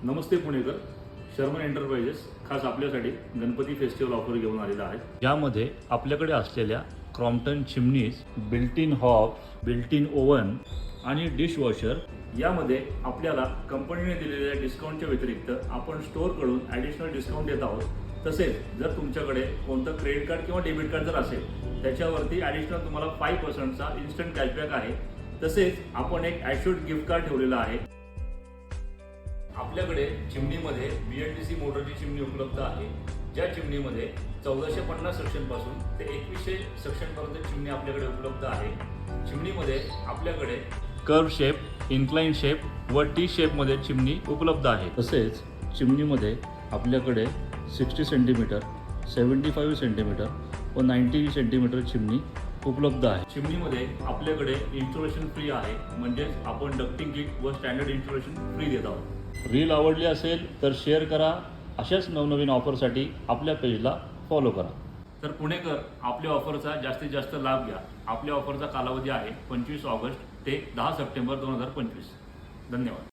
नमस्ते पुणेकर, Sharman enterprises खास आपल्यासाठी Ganpati festival offer घेऊन आलेला आहे, ज्यामध्ये आपल्याकडे असलेल्या Crompton chimneys, built in hob, built in oven आणि डिशवॉशर यामध्ये आपल्याला कंपनीने दिलेल्या डिस्काउंटच्या व्यतिरिक्त आपण स्टोअरकडून ॲडिशनल डिस्काउंट देत आहोत। तसेच जर तुमच्याकडे कोणतं क्रेडिट कार्ड किंवा डेबिट कार्ड जर असेल त्याच्यावरती ॲडिशनल तुम्हाला 5%चा इन्स्टंट कॅशबॅक आहे। तसेच आपण एक ॲश्युअर्ड गिफ्ट कार्ड ठेवलेलं आहे। आपल्याकडे चिमणीमध्ये BLDC मोटरची चिमणी उपलब्ध आहे, ज्या चिमणीमध्ये 1450 सेक्शनपासून ते 2100 सेक्शनपर्यंत चिमणी आपल्याकडे उपलब्ध आहे। चिमणीमध्ये आपल्याकडे कर्व शेप, इन्क्लाइन शेप व टी शेपमध्ये चिमणी उपलब्ध आहे। तसेच चिमणीमध्ये आपल्याकडे 60 सेंटीमीटर, 75 सेंटीमीटर व 90 सेंटीमीटर चिमणी उपलब्ध आहे। चिमणीमध्ये आपल्याकडे इन्स्टॉलेशन फ्री आहे, म्हणजेच आपण डक्टिंग किट व स्टँडर्ड इन्स्टॉलेशन फ्री देत आहोत। रील आवडली असेल तर शेअर करा। अशाच नवनवीन ऑफरसाठी आपल्या पेजला फॉलो करा। तर पुणेकर, आपल्या ऑफरचा जास्तीत जास्त लाभ घ्या। आपल्या ऑफरचा कालावधी आहे 25 ऑगस्ट ते 10 सप्टेंबर 2025। धन्यवाद।